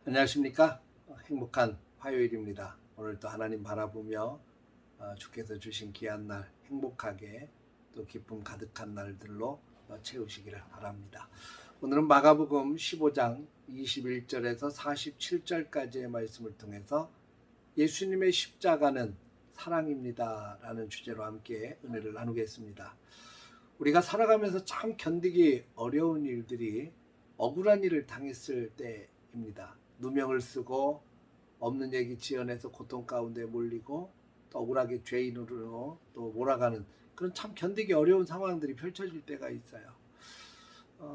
안녕하십니까? 행복한 화요일입니다. 오늘도 하나님 바라보며 주께서 주신 귀한 날 행복하게 또 기쁨 가득한 날들로 채우시기를 바랍니다. 오늘은 마가복음 15장 21절에서 47절까지의 말씀을 통해서 예수님의 십자가는 사랑입니다 라는 주제로 함께 은혜를 나누겠습니다. 우리가 살아가면서 참 견디기 어려운 일들이 억울한 일을 당했을 때입니다. 누명을 쓰고 없는 얘기 지어내서 고통 가운데 몰리고 또 억울하게 죄인으로 또 몰아가는 그런 참 견디기 어려운 상황들이 펼쳐질 때가 있어요.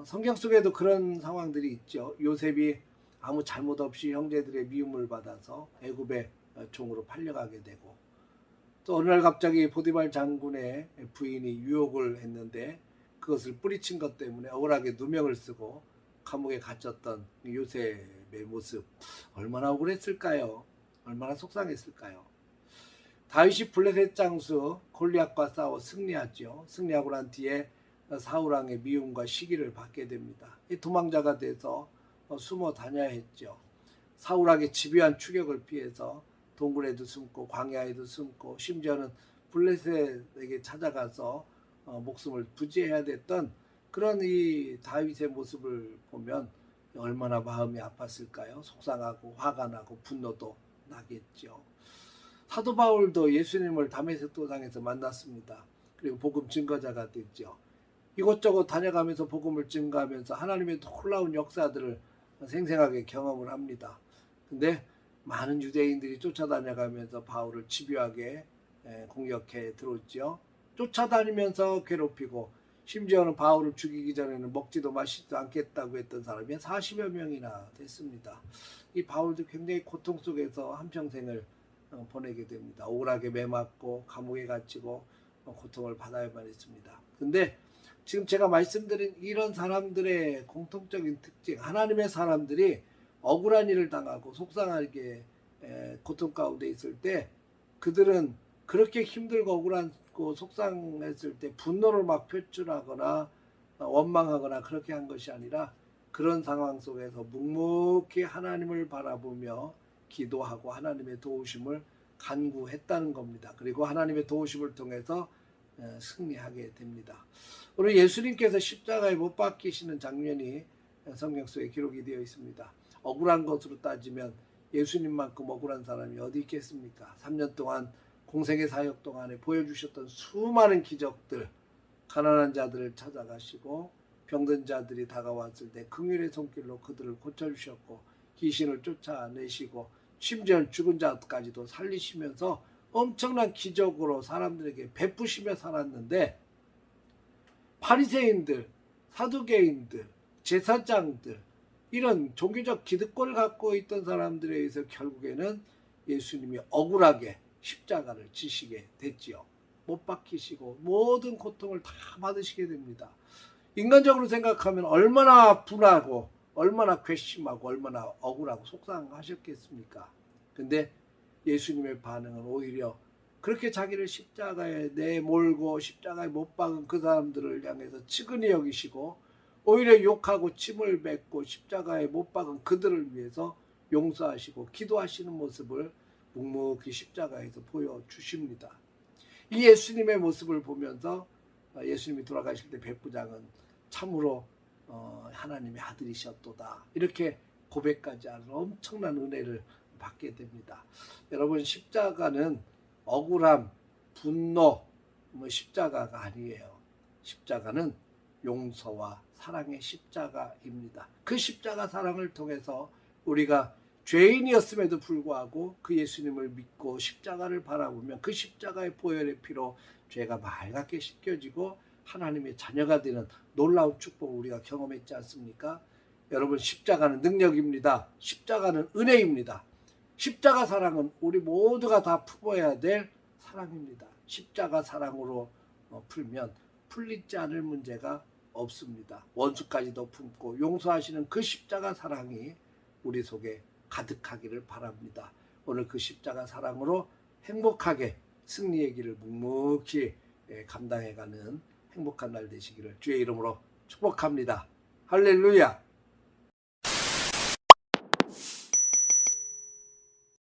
성경 속에도 그런 상황들이 있죠. 요셉이 아무 잘못 없이 형제들의 미움을 받아서 애굽의 종으로 팔려가게 되고, 또 어느 날 갑자기 보디발 장군의 부인이 유혹을 했는데 그것을 뿌리친 것 때문에 억울하게 누명을 쓰고 감옥에 갇혔던 요셉의 모습, 얼마나 억울했을까요? 얼마나 속상했을까요? 다윗이 블레셋 장수 골리앗과 싸워 승리하죠. 승리하고 난 뒤에 사울 왕의 미움과 시기를 받게 됩니다. 도망자가 돼서 숨어 다녀야 했죠. 사울 왕의 집요한 추격을 피해서 동굴에도 숨고 광야에도 숨고 심지어는 블레셋에게 찾아가서 목숨을 부지해야 됐던 그런 이 다윗의 모습을 보면 얼마나 마음이 아팠을까요? 속상하고 화가 나고 분노도 나겠죠. 사도 바울도 예수님을 다메섹 도상에서 만났습니다. 그리고 복음 증거자가 됐죠. 이곳저곳 다녀가면서 복음을 증거하면서 하나님의 놀라운 역사들을 생생하게 경험을 합니다. 근데 많은 유대인들이 쫓아다녀가면서 바울을 집요하게 공격해 들었죠. 쫓아다니면서 괴롭히고 심지어는 바울을 죽이기 전에는 먹지도 마시지도 않겠다고 했던 사람이 40여 명이나 됐습니다. 이 바울도 굉장히 고통 속에서 한평생을 보내게 됩니다. 억울하게 매맞고 감옥에 갇히고 고통을 받아야만 했습니다. 근데 지금 제가 말씀드린 이런 사람들의 공통적인 특징, 하나님의 사람들이 억울한 일을 당하고 속상하게 고통 가운데 있을 때 그들은 그렇게 힘들고 억울하고 속상했을 때 분노를 막 표출하거나 원망하거나 그렇게 한 것이 아니라 그런 상황 속에서 묵묵히 하나님을 바라보며 기도하고 하나님의 도우심을 간구했다는 겁니다. 그리고 하나님의 도우심을 통해서 승리하게 됩니다. 오늘 예수님께서 십자가에 못 박히시는 장면이 성경 속에 기록이 되어 있습니다. 억울한 것으로 따지면 예수님만큼 억울한 사람이 어디 있겠습니까? 3년 동안 공생의 사역 동안에 보여주셨던 수많은 기적들, 가난한 자들을 찾아가시고 병든 자들이 다가왔을 때 긍휼의 손길로 그들을 고쳐주셨고 귀신을 쫓아내시고 심지어 죽은 자까지도 살리시면서 엄청난 기적으로 사람들에게 베푸시며 살았는데, 바리새인들, 사두개인들, 제사장들, 이런 종교적 기득권을 갖고 있던 사람들에 의해서 결국에는 예수님이 억울하게 십자가를 지시게 됐지요. 못 박히시고 모든 고통을 다 받으시게 됩니다. 인간적으로 생각하면 얼마나 분하고 얼마나 괘씸하고 얼마나 억울하고 속상하셨겠습니까? 근데 예수님의 반응은 오히려 그렇게 자기를 십자가에 내몰고 십자가에 못 박은 그 사람들을 향해서 측은히 여기시고 오히려 욕하고 침을 뱉고 십자가에 못 박은 그들을 위해서 용서하시고 기도하시는 모습을 묵묵히 십자가에서 보여주십니다. 이 예수님의 모습을 보면서 예수님이 돌아가실 때 백부장은 참으로 하나님의 아들이셨도다 이렇게 고백까지 하는 엄청난 은혜를 받게 됩니다. 여러분, 십자가는 억울함, 분노, 십자가가 아니에요. 십자가는 용서와 사랑의 십자가입니다. 그 십자가 사랑을 통해서 우리가 죄인이었음에도 불구하고 그 예수님을 믿고 십자가를 바라보면 그 십자가의 보혈의 피로 죄가 맑게 씻겨지고 하나님의 자녀가 되는 놀라운 축복을 우리가 경험했지 않습니까? 여러분, 십자가는 능력입니다. 십자가는 은혜입니다. 십자가 사랑은 우리 모두가 다 품어야 될 사랑입니다. 십자가 사랑으로 풀면 풀리지 않을 문제가 없습니다. 원수까지도 품고 용서하시는 그 십자가 사랑이 우리 속에 가득하기를 바랍니다. 오늘 그 십자가 사랑으로 행복하게 승리의 길을 묵묵히 감당해가는 행복한 날 되시기를 주의 이름으로 축복합니다. 할렐루야.